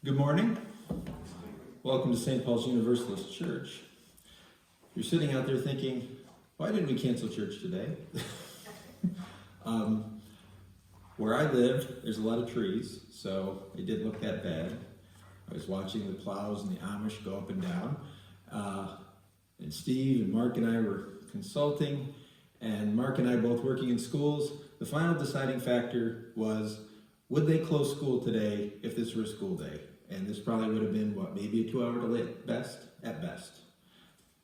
Good morning. Welcome to St. Paul's Universalist Church. You're sitting out there thinking, why didn't we cancel church today? Where I live, there's a lot of trees, so it didn't look that bad. I was watching the plows and the Amish go up and down. And Steve and Mark and I were consulting, and Mark and I both working in schools. The final deciding factor was, would they close school today if this were a school day? And this probably would have been, maybe a 2-hour delay at best.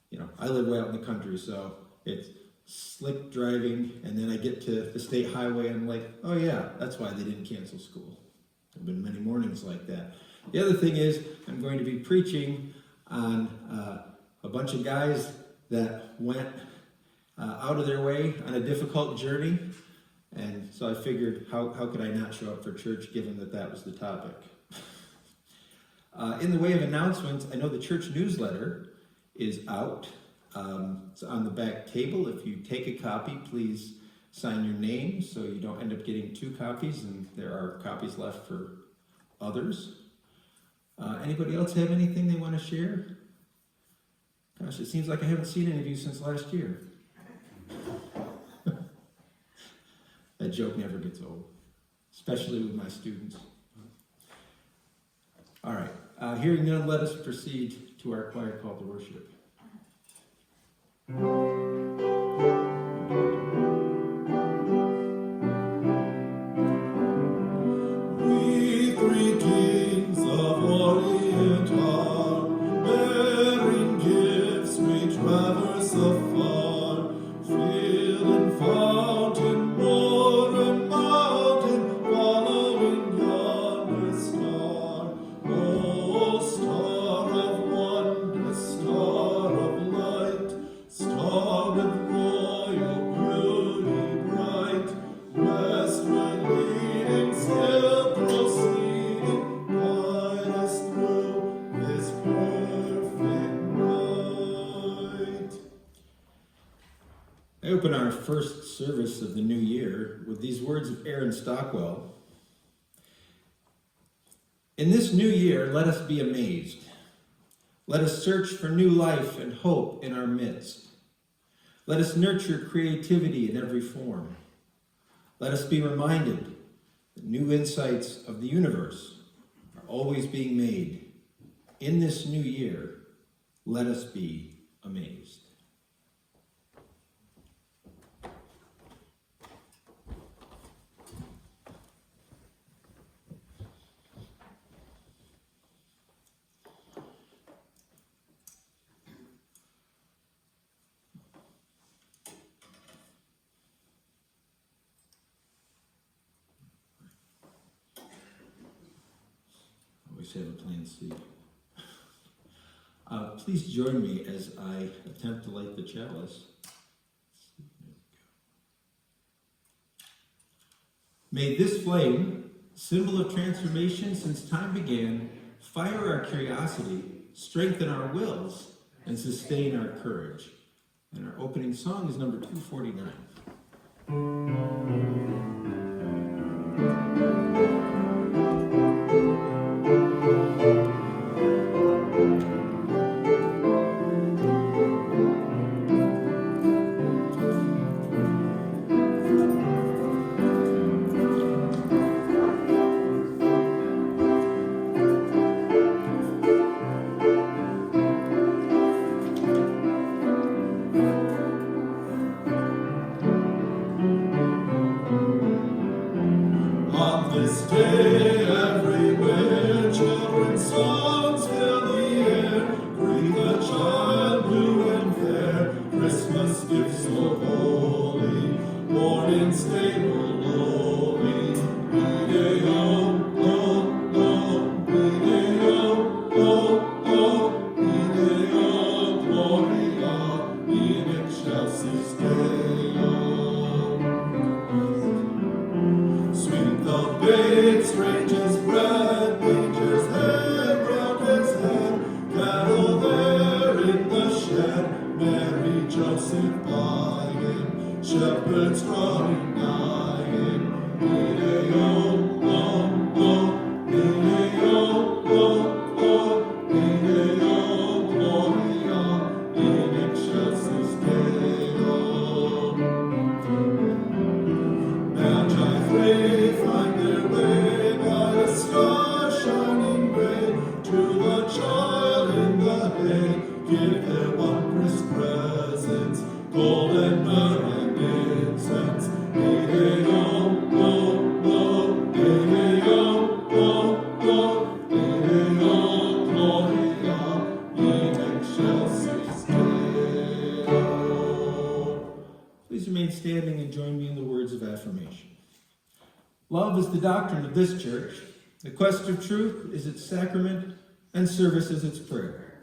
You know, I live way out in the country, so it's slick driving, and then I get to the state highway, and I'm like, oh yeah, that's why they didn't cancel school. There have been many mornings like that. The other thing is, I'm going to be preaching on a bunch of guys that went out of their way on a difficult journey, and so I figured, how could I not show up for church given that was the topic? In the way of announcements, I know the church newsletter is out. It's on the back table. If you take a copy, please sign your name so you don't end up getting 2 copies, and there are copies left for others. Anybody else have anything they want to share? Gosh, it seems like I haven't seen any of you since last year. That joke never gets old, especially with my students. All right, hearing none, let us proceed to our choir call to worship. We three kings of Orient are, bearing gifts we traverse afar, field and fountain, moor and mountain, following yonder star. O star of wonder, star of light, star with royal beauty bright, westward leading, still proceeding, guide us through this perfect night. I open our first service of the new year with these words of Aaron Stockwell. In this new year, let us be amazed. Let us search for new life and hope in our midst. Let us nurture creativity in every form. Let us be reminded that new insights of the universe are always being made. In this new year, let us be amazed. Always have a plan C. Please join me as I attempt to light the chalice. May this flame, symbol of transformation since time began, fire our curiosity, strengthen our wills, and sustain our courage. And our opening song is number 249. This day, everywhere, children's songs fill the air. Greet the child new and fair, Christmas gifts so holy, born in stable lowly. Ide-o, oh, oh, ide-o, oh, oh, ide-o, gloria, in excelsis Deo. Sweet the babe, stranger's bread, manger's head, round his head, cattle there in the shed, Mary, Joseph by him, shepherds drawing nigh him. Ide-o, oh, oh, ide-o, oh, the doctrine of this church. The quest of truth is its sacrament, and service is its prayer.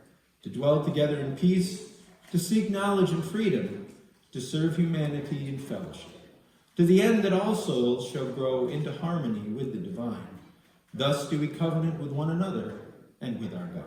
To dwell together in peace, to seek knowledge and freedom, to serve humanity in fellowship, to the end that all souls shall grow into harmony with the divine. Thus do we covenant with one another and with our God.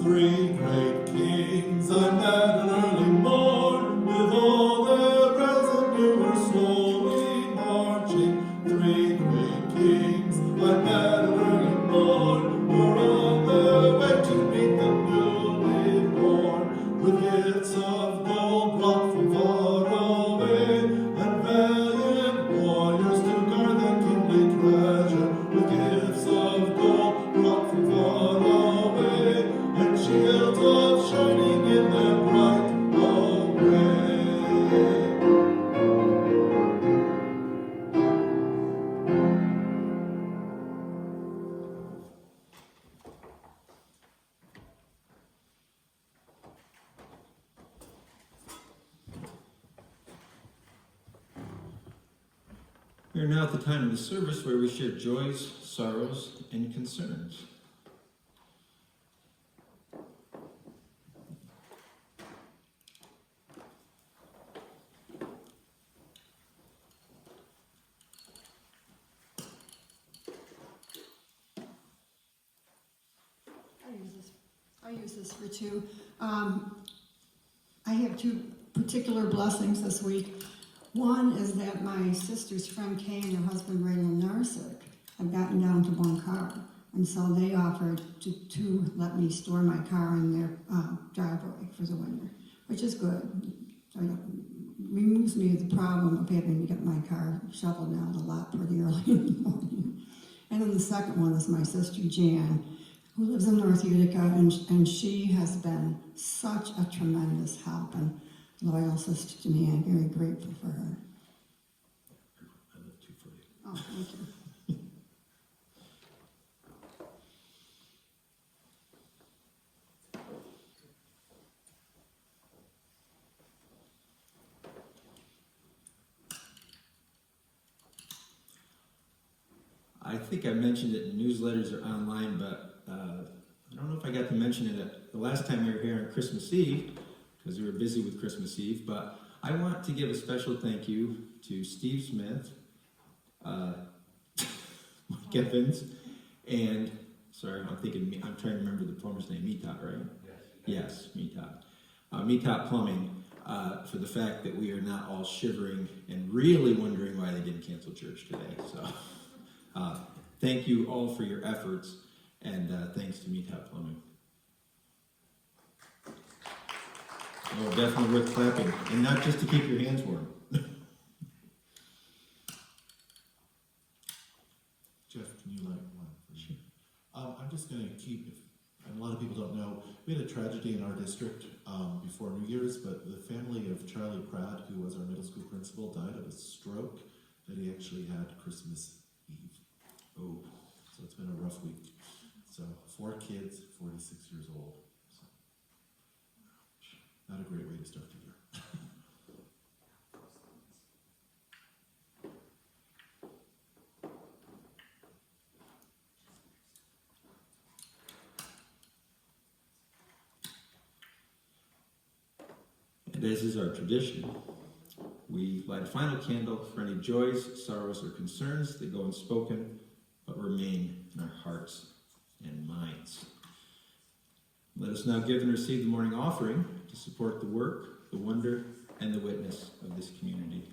Three great kings I met an early morn, with all their retinue were slowly marching. Three great kings I met an early morn, were on their way to meet the newly born, with gifts of gold brought from far away, and valiant warriors to guard the kingly treasure, with gifts of gold brought from far away, and shields of shining in their bright array. We are now at the time of the service where we share joys, sorrows, and concerns. I use this for two. I have two particular blessings this week. One is that my sister's friend Kay and her husband Raylan Narsick have gotten down to one car, and so they offered to let me store my car in their driveway for the winter, which is good. So it removes me of the problem of having to get my car shoveled down the lot pretty early in the morning. And then the second one is my sister Jan, who lives in North Utica, and she has been such a tremendous help and loyal sister to me. I'm very grateful for her. I live two for you. Oh, thank you. I think I mentioned it in newsletters or online, but I don't know if I got to mention it the last time we were here on Christmas Eve, because we were busy with Christmas Eve, but I want to give a special thank you to Steve Smith, Mike Evans, and, sorry, I'm trying to remember the plumber's name, Meetop, right? Yes, Meetop. Meetop Plumbing, for the fact that we are not all shivering and really wondering why they didn't cancel church today. So, thank you all for your efforts, and thanks to Meetop Plumbing. Oh, definitely worth clapping, and not just to keep your hands warm. Jeff, can you light one for me? I'm just going to keep, and a lot of people don't know, we had a tragedy in our district before New Year's, but the family of Charlie Pratt, who was our middle school principal, died of a stroke that he actually had Christmas Eve. Oh, so it's been a rough week. So 4 kids, 46 years old. So, not a great way to start the year. And as is our tradition, we light a final candle for any joys, sorrows, or concerns that go unspoken, but remain in our hearts and minds. Let us now give and receive the morning offering to support the work, the wonder, and the witness of this community.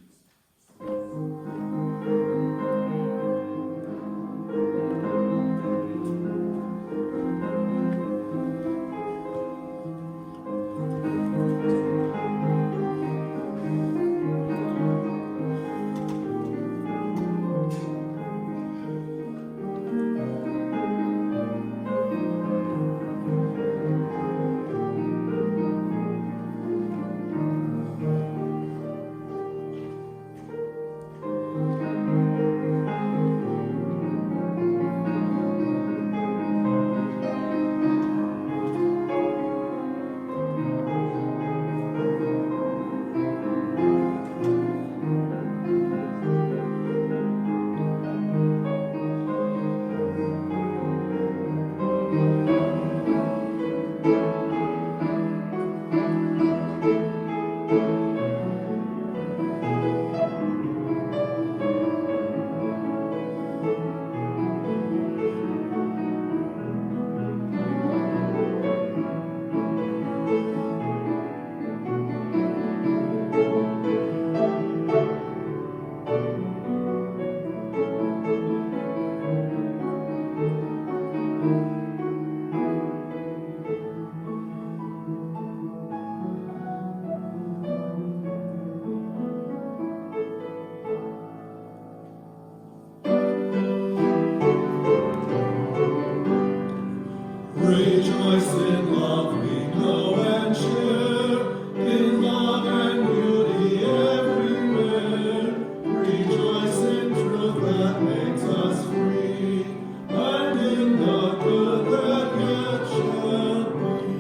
Rejoice in love we know and share, in love and beauty everywhere. Rejoice in truth that makes us free, and in the good that yet shall be.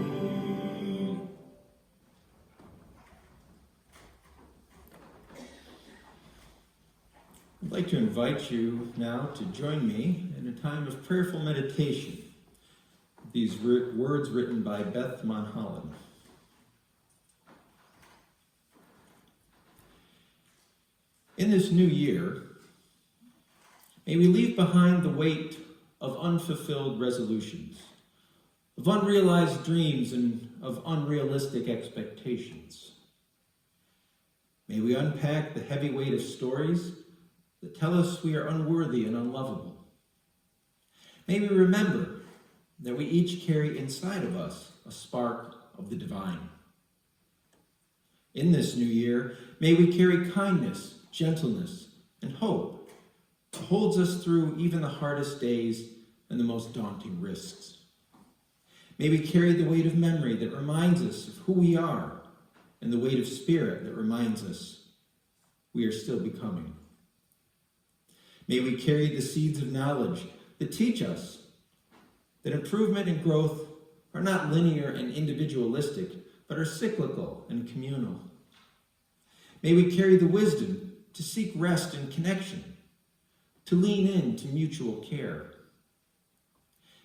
I'd like to invite you now to join me in a time of prayerful meditation. These words written by Beth Monholland. In this new year, may we leave behind the weight of unfulfilled resolutions, of unrealized dreams, and of unrealistic expectations. May we unpack the heavy weight of stories that tell us we are unworthy and unlovable. May we remember that we each carry inside of us a spark of the divine. In this new year, may we carry kindness, gentleness, and hope that holds us through even the hardest days and the most daunting risks. May we carry the weight of memory that reminds us of who we are, and the weight of spirit that reminds us we are still becoming. May we carry the seeds of knowledge that teach us that improvement and growth are not linear and individualistic, but are cyclical and communal. May we carry the wisdom to seek rest and connection, to lean in to mutual care.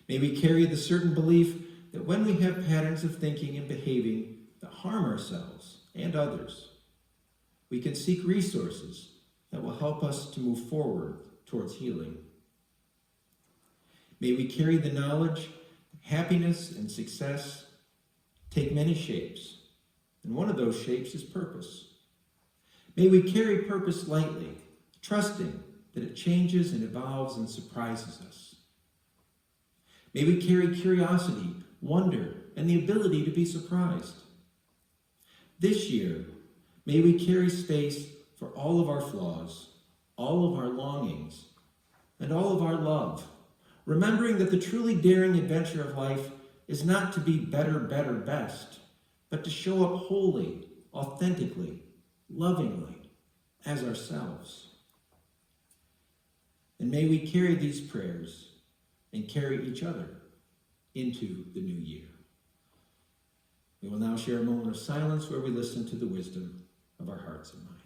May we carry the certain belief that when we have patterns of thinking and behaving that harm ourselves and others, we can seek resources that will help us to move forward towards healing. May we carry the knowledge that happiness and success take many shapes, and one of those shapes is purpose. May we carry purpose lightly, trusting that it changes and evolves and surprises us. May we carry curiosity, wonder, and the ability to be surprised. This year, may we carry space for all of our flaws, all of our longings, and all of our love, remembering that the truly daring adventure of life is not to be better, better, best, but to show up wholly, authentically, lovingly, as ourselves. And may we carry these prayers and carry each other into the new year. We will now share a moment of silence where we listen to the wisdom of our hearts and minds.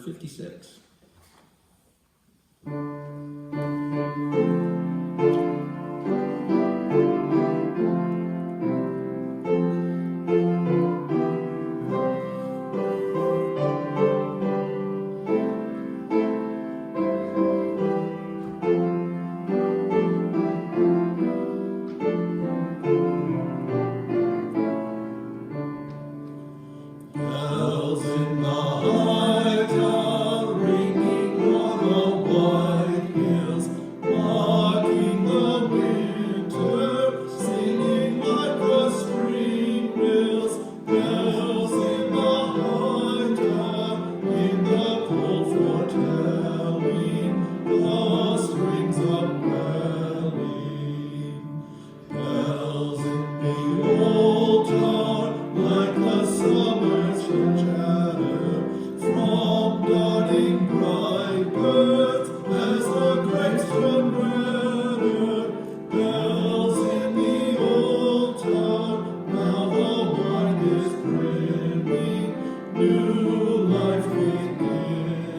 56. Bells in the high tower ringing o'er the white hills, mocking the winter, singing like the spring rills. Bells in the high tower, in the cold foretelling, the strings of belling. Bells in the old tower, like the summer church adder, from dawning bright birds as the grapes turn redder. Bells in the old tower, now the wine is brimming, new life beginning.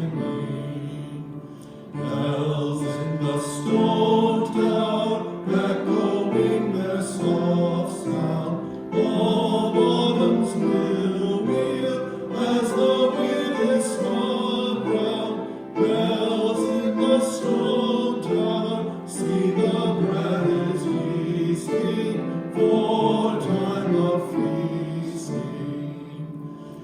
Bells in the stone tower, echoing their soft sound, of autumn's mill wheel, as the wind is spun round. Bells in the stone tower, see the bread is yeasting, for time of feasting.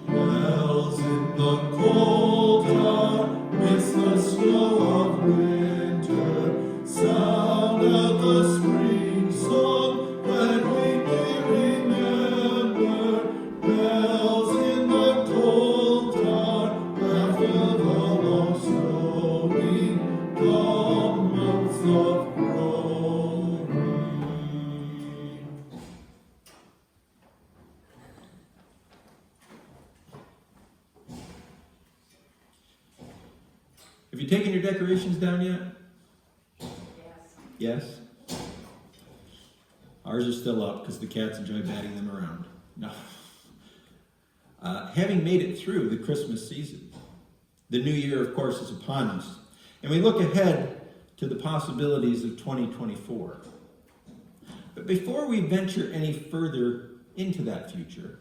Bells in the cold tower, miss the snow of winter, sound out the spring song that we may remember. Bells in the cold tower, after the long snowing, come months of growing. Have you taken your decorations down yet? Yes. Yes? Ours are still up because the cats enjoy batting them around. No. Having made it through the Christmas season, the new year, of course, is upon us, and we look ahead to the possibilities of 2024. But before we venture any further into that future,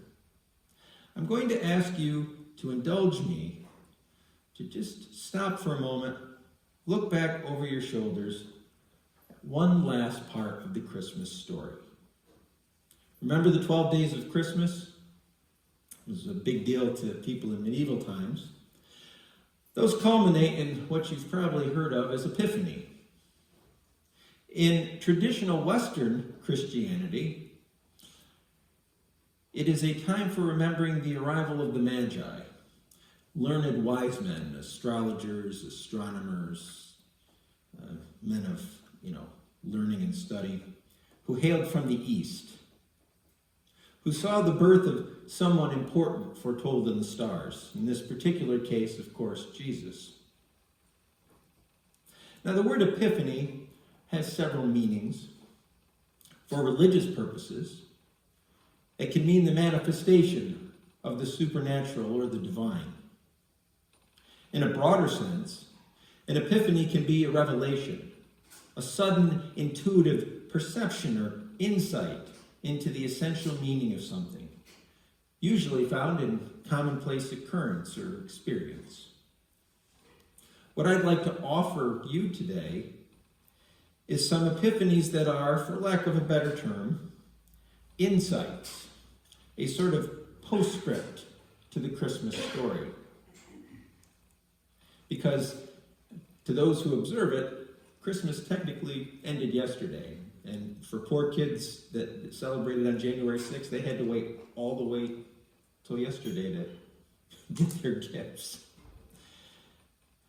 I'm going to ask you to indulge me to just stop for a moment, look back over your shoulders, one last part of the Christmas story. Remember the 12 days of Christmas? It was a big deal to people in medieval times. Those culminate in what you've probably heard of as Epiphany. In traditional Western Christianity, it is a time for remembering the arrival of the Magi, learned wise men, astrologers, astronomers, men of, learning and study, who hailed from the East, who saw the birth of someone important foretold in the stars. In this particular case, of course, Jesus. Now, the word Epiphany has several meanings. For religious purposes, it can mean the manifestation of the supernatural or the divine. In a broader sense, an epiphany can be a revelation, a sudden intuitive perception or insight into the essential meaning of something, usually found in commonplace occurrence or experience. What I'd like to offer you today is some epiphanies that are, for lack of a better term, insights, a sort of postscript to the Christmas story. Because to those who observe it, Christmas technically ended yesterday. And for poor kids that celebrated on January 6th, they had to wait all the way till yesterday to get their gifts.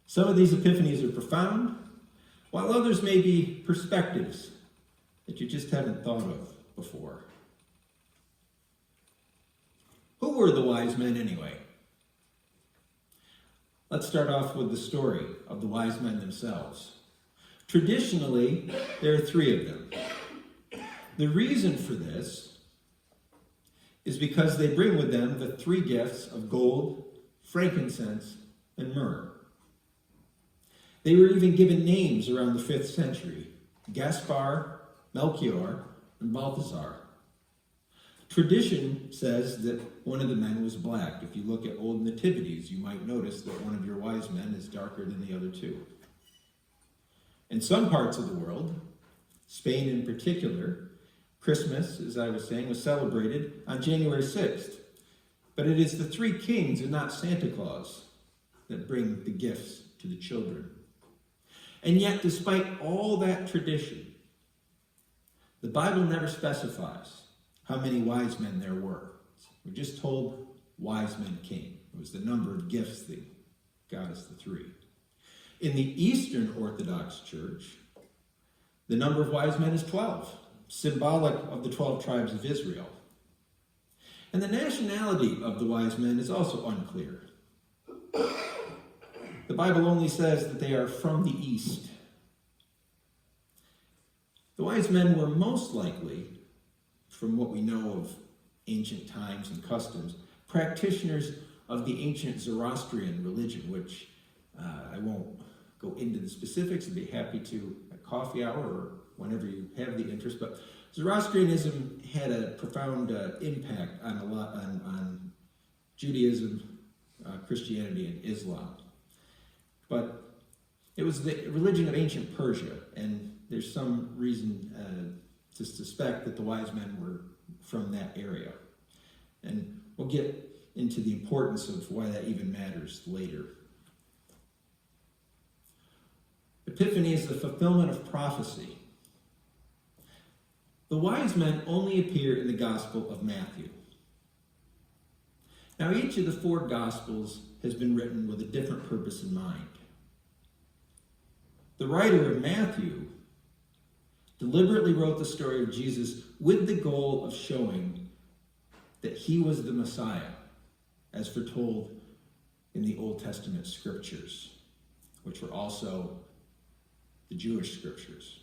Some of these epiphanies are profound, while others may be perspectives that you just haven't thought of before. Who were the wise men anyway? Let's start off with the story of the wise men themselves. Traditionally, there are three of them. The reason for this is because they bring with them the three gifts of gold, frankincense, and myrrh. They were even given names around the 5th century: Gaspar, Melchior, and Balthazar. Tradition says that one of the men was black. If you look at old nativities, you might notice that one of your wise men is darker than the other two. In some parts of the world, Spain in particular, Christmas, as I was saying, was celebrated on January 6th. But it is the 3 kings and not Santa Claus that bring the gifts to the children. And yet, despite all that tradition, the Bible never specifies how many wise men there were. We're just told wise men came. It was the number of gifts that got us the 3. In the Eastern Orthodox Church, the number of wise men is 12, symbolic of the 12 tribes of Israel. And the nationality of the wise men is also unclear. The Bible only says that they are from the East. The wise men were most likely, from what we know of ancient times and customs, practitioners of the ancient Zoroastrian religion, which I won't go into the specifics. I'd be happy to at coffee hour or whenever you have the interest. But Zoroastrianism had a profound impact on Judaism, Christianity, and Islam. But it was the religion of ancient Persia, and there's some reason to suspect that the wise men were from that area. And we'll get into the importance of why that even matters later. Epiphany is the fulfillment of prophecy. The wise men only appear in the Gospel of Matthew. Now, each of the 4 Gospels has been written with a different purpose in mind. The writer of Matthew deliberately wrote the story of Jesus with the goal of showing that he was the Messiah, as foretold in the Old Testament scriptures, which were also the Jewish scriptures.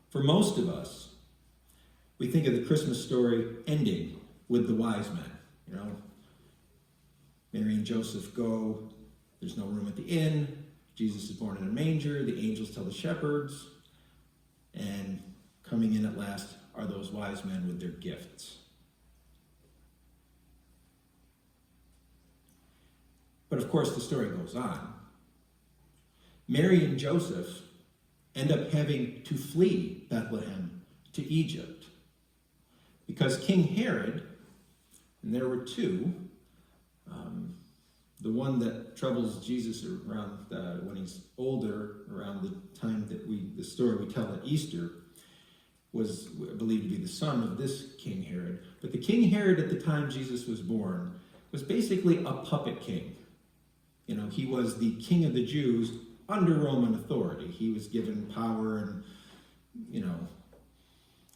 For most of us, we think of the Christmas story ending with the wise men. You know, Mary and Joseph go, there's no room at the inn, Jesus is born in a manger, the angels tell the shepherds, and coming in at last are those wise men with their gifts. But of course, the story goes on. Mary and Joseph end up having to flee Bethlehem to Egypt because King Herod, and there were 2, the one that troubles Jesus around when he's older, around the time that the story we tell at Easter, was believed to be the son of this King Herod. But the King Herod at the time Jesus was born was basically a puppet king. You know, he was the king of the Jews under Roman authority. He was given power and, you know,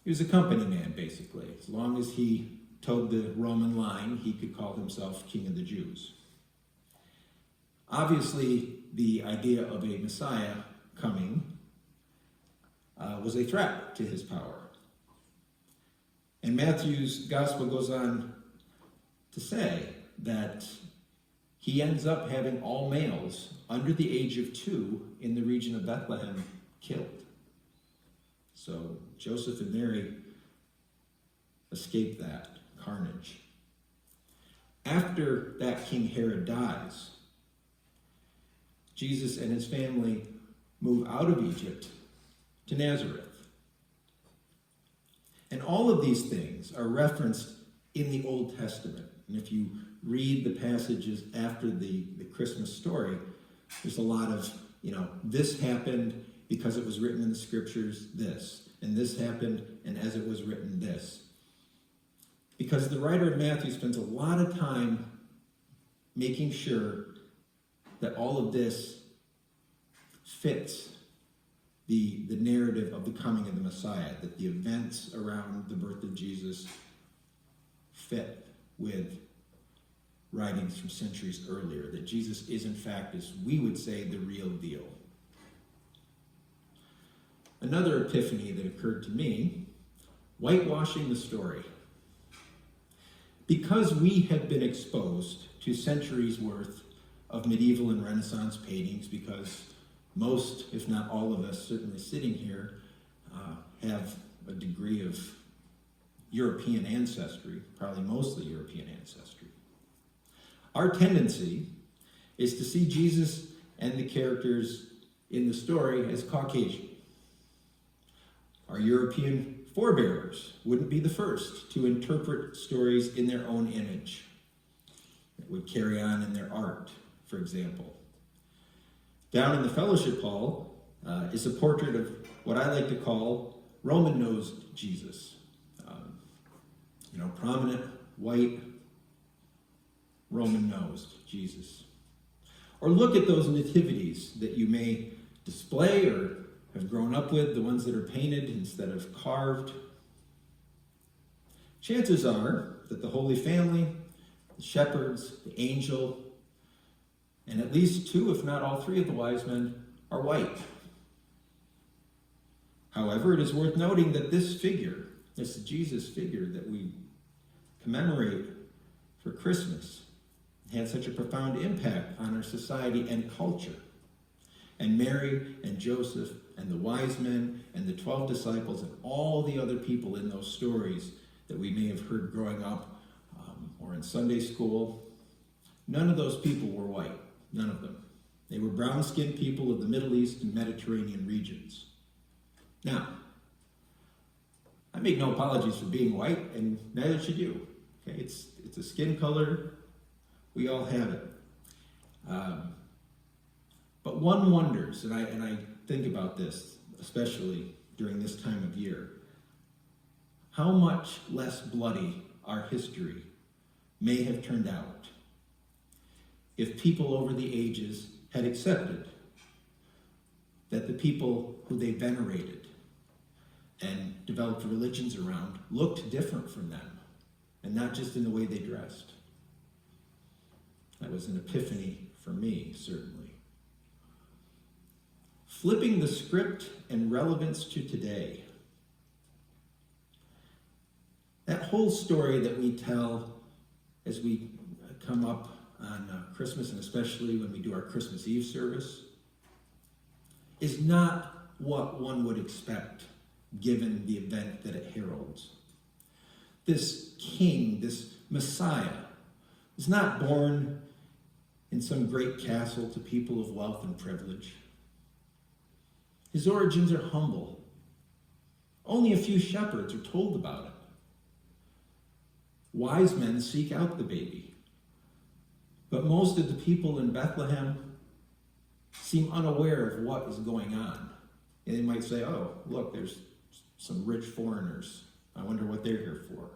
he was a company man, basically. As long as he towed the Roman line, he could call himself king of the Jews. Obviously, the idea of a Messiah coming was a threat to his power. And Matthew's gospel goes on to say that he ends up having all males under the age of 2 in the region of Bethlehem killed. So Joseph and Mary escape that carnage. After that King Herod dies, Jesus and his family move out of Egypt to Nazareth. And all of these things are referenced in the Old Testament. And if you read the passages after the Christmas story, there's a lot of, you know, this happened because it was written in the scriptures, this. And this happened, and as it was written, this. Because the writer of Matthew spends a lot of time making sure that all of this fits the narrative of the coming of the Messiah, that the events around the birth of Jesus fit with writings from centuries earlier, that Jesus is in fact, as we would say, the real deal. Another epiphany that occurred to me, whitewashing the story. Because we have been exposed to centuries worth of medieval and Renaissance paintings because most, if not all of us, certainly sitting here, have a degree of European ancestry, probably mostly European ancestry. Our tendency is to see Jesus and the characters in the story as Caucasian. Our European forebears wouldn't be the first to interpret stories in their own image. It would carry on in their art, for example. Down in the fellowship hall is a portrait of what I like to call Roman-nosed Jesus. Prominent, white, Roman-nosed Jesus. Or look at those nativities that you may display or have grown up with, the ones that are painted instead of carved. Chances are that the Holy Family, the shepherds, the angel, and at least two, if not all three of the wise men are white. However, it is worth noting that this figure, this Jesus figure that we commemorate for Christmas, had such a profound impact on our society and culture. And Mary and Joseph and the wise men and the 12 disciples and all the other people in those stories that we may have heard growing up or in Sunday school, none of those people were white. None of them. They were brown-skinned people of the Middle East and Mediterranean regions. Now, I make no apologies for being white, and neither should you. Okay, it's a skin color. We all have it. But one wonders, and I think about this, especially during this time of year, how much less bloody our history may have turned out if people over the ages had accepted that the people who they venerated and developed religions around looked different from them, and not just in the way they dressed. That was an epiphany for me, certainly. Flipping the script and relevance to today. That whole story that we tell as we come up on Christmas, and especially when we do our Christmas Eve service, is not what one would expect given the event that it heralds. This king, this Messiah, is not born in some great castle to people of wealth and privilege. His origins are humble. Only a few shepherds are told about it. Wise men seek out the baby, but most of the people in Bethlehem seem unaware of what is going on. And they might say, oh, look, there's some rich foreigners. I wonder what they're here for.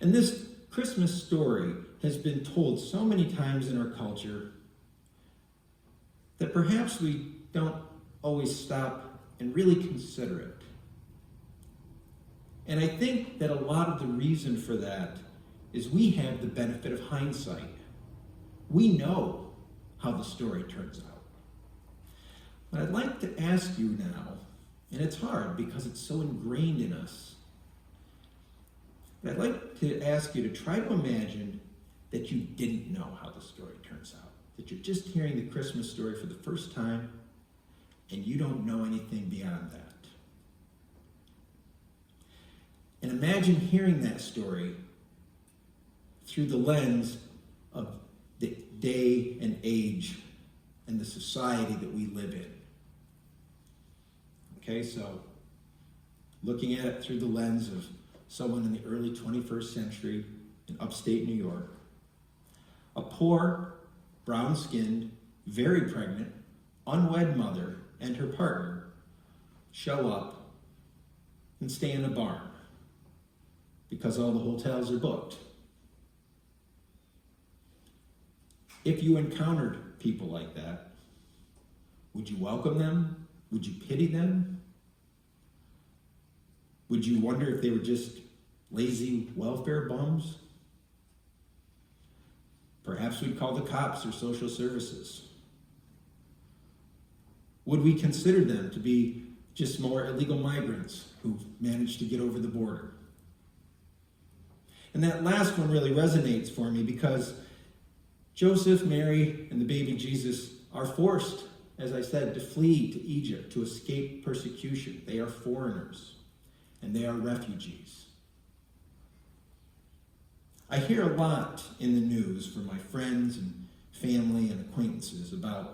And this Christmas story has been told so many times in our culture that perhaps we don't always stop and really consider it. And I think that a lot of the reason for that is we have the benefit of hindsight. We know how the story turns out. But I'd like to ask you now, and it's hard because it's so ingrained in us, but I'd like to ask you to try to imagine that you didn't know how the story turns out, that you're just hearing the Christmas story for the first time and you don't know anything beyond that. And imagine hearing that story through the lens of the day and age and the society that we live in. Okay, so looking at it through the lens of someone in the early 21st century in upstate New York, a poor, brown-skinned, very pregnant, unwed mother and her partner show up and stay in a barn because all the hotels are booked. If you encountered people like that, would you welcome them? Would you pity them? Would you wonder if they were just lazy welfare bums? Perhaps we'd call the cops or social services. Would we consider them to be just more illegal migrants who've managed to get over the border? And that last one really resonates for me because Joseph, Mary, and the baby Jesus are forced, as I said, to flee to Egypt to escape persecution. They are foreigners, and they are refugees. I hear a lot in the news from my friends and family and acquaintances about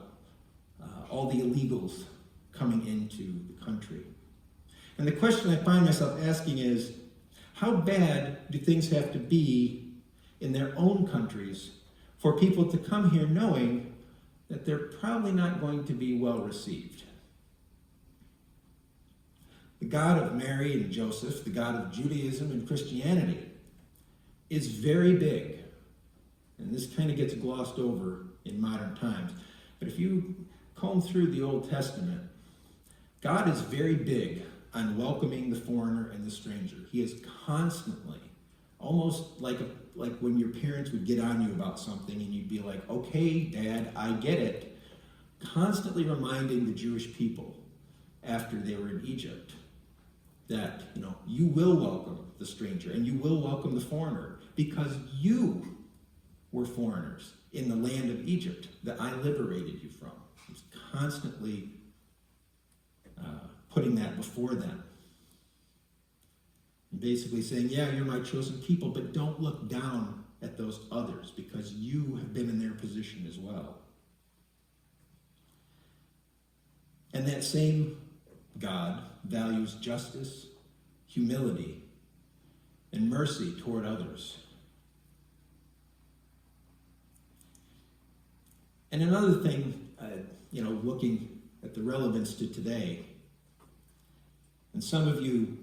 all the illegals coming into the country. And the question I find myself asking is, how bad do things have to be in their own countries for people to come here knowing that they're probably not going to be well received? The God of Mary and Joseph, the God of Judaism and Christianity, is very big. And this kind of gets glossed over in modern times. But if you comb through the Old Testament, God is very big on welcoming the foreigner and the stranger. He is constantly, almost like when your parents would get on you about something and you'd be like, okay, Dad, I get it. Constantly reminding the Jewish people after they were in Egypt that, you will welcome the stranger and you will welcome the foreigner because you were foreigners in the land of Egypt that I liberated you from. He's constantly putting that before them. And basically saying, yeah, you're my chosen people, but don't look down at those others because you have been in their position as well. And that same God values justice, humility, and mercy toward others. And another thing, looking at the relevance to today, and some of you,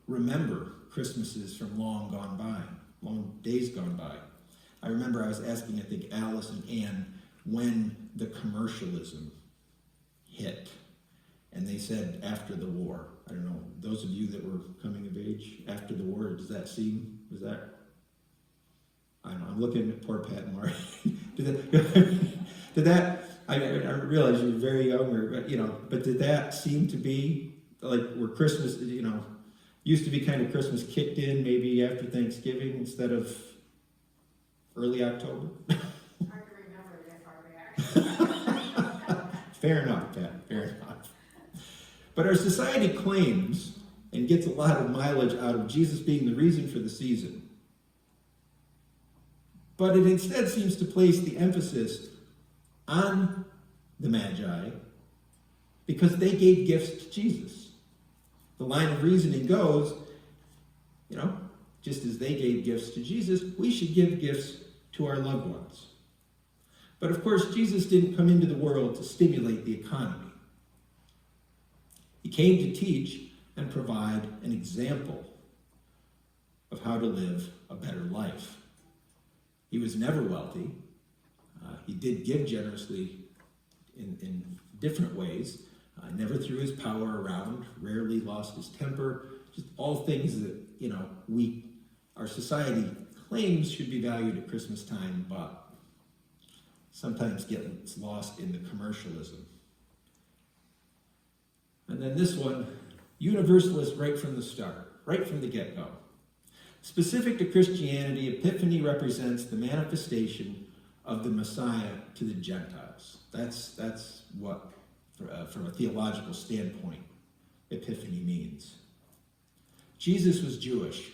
remember Christmases from long days gone by. I remember I was asking, I think, Alice and Ann, when the commercialism hit. And they said after the war. I don't know, those of you that were coming of age after the war, was that, I don't know, I'm looking at poor Pat and Marty. I realize you're very young, but did that seem to be like where Christmas, used to be kind of Christmas kicked in maybe after Thanksgiving instead of early October? Hard to remember that far back. Fair enough, Pat, fair enough. But our society claims and gets a lot of mileage out of Jesus being the reason for the season. But it instead seems to place the emphasis on the Magi because they gave gifts to Jesus. The line of reasoning goes, just as they gave gifts to Jesus, we should give gifts to our loved ones. But of course, Jesus didn't come into the world to stimulate the economy. He came to teach and provide an example of how to live a better life. He was never wealthy. He did give generously in different ways. Never threw his power around, rarely lost his temper. Just all things that, our society claims should be valued at Christmas time, but sometimes gets lost in the commercialism. And then this one, universalist right from the start, right from the get-go. Specific to Christianity, Epiphany represents the manifestation of the Messiah to the Gentiles. That's what, from a theological standpoint, Epiphany means. Jesus was Jewish,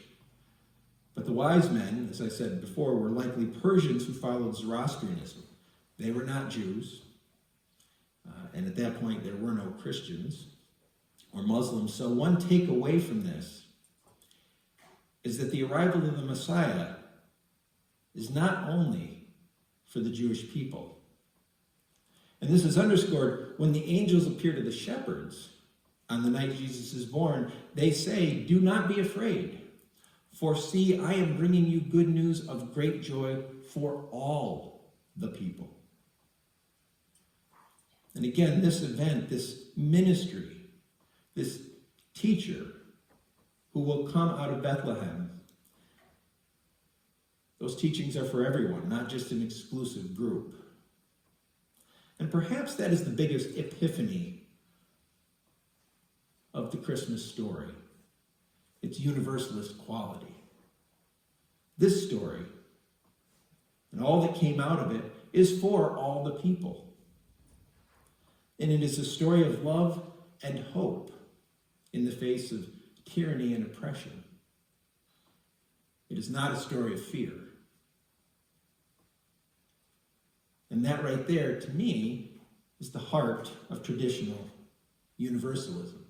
but the wise men, as I said before, were likely Persians who followed Zoroastrianism. They were not Jews, and at that point there were no Christians or Muslims. So one takeaway from this is that the arrival of the Messiah is not only for the Jewish people. And this is underscored when the angels appear to the shepherds on the night Jesus is born. They say, "Do not be afraid, for see, I am bringing you good news of great joy for all the people." And again, this event, this ministry, this teacher who will come out of Bethlehem, those teachings are for everyone, not just an exclusive group. And perhaps that is the biggest epiphany of the Christmas story. Its universalist quality. This story, And all that came out of it is for all the people. And it is a story of love and hope in the face of tyranny and oppression. It is not a story of fear. And that right there, to me, is the heart of traditional universalism.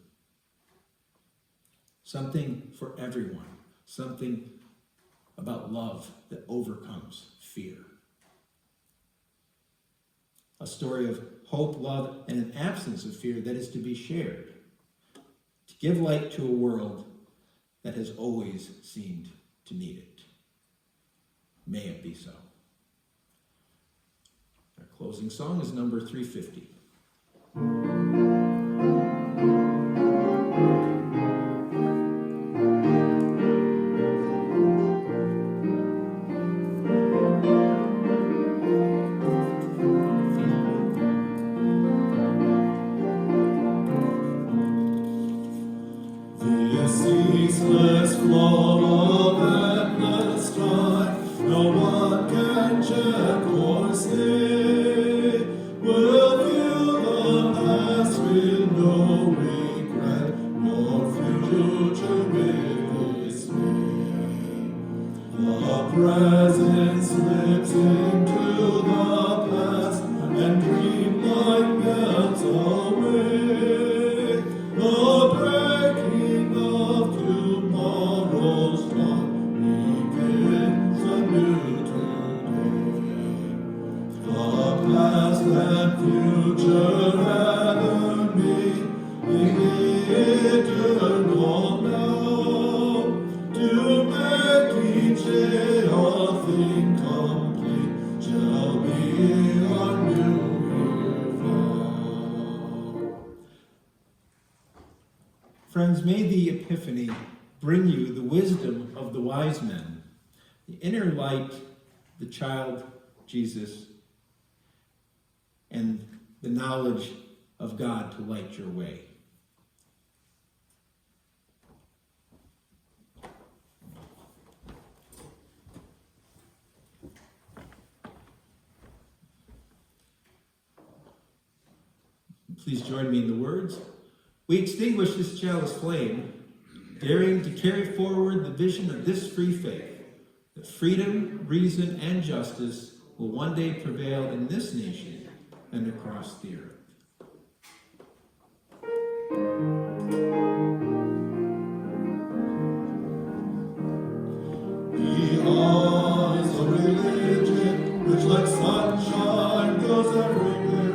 Something for everyone. Something about love that overcomes fear. A story of hope, love, and an absence of fear that is to be shared. To give light to a world that has always seemed to need it. May it be so. Our closing song is number 350. The ceaseless flow of endless time, no one can check or stay, will fill the past with no regret, nor future with dismay. The present slips into the past, and dreamlike melts away. The breaking of tomorrow's dawn begins anew today. The past and future ever meet in the eternal now, to make each day a thing complete, shall be our new vow. Friends, may the Epiphany bring you the wisdom of the wise men, the inner light, the child Jesus, and the knowledge of God to light your way. Please join me in the words. We extinguish this chalice flame, daring to carry forward the vision of this free faith, that freedom, reason, and justice will one day prevail in this nation and across the earth. He is a religion which like sunshine goes everywhere.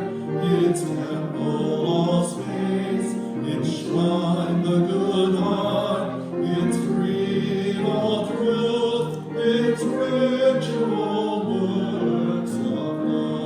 Its temple of space, its shrine the good heart, its creed of truth, its ritual works of love.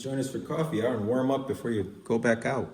join us for coffee hour and warm up before you go back out.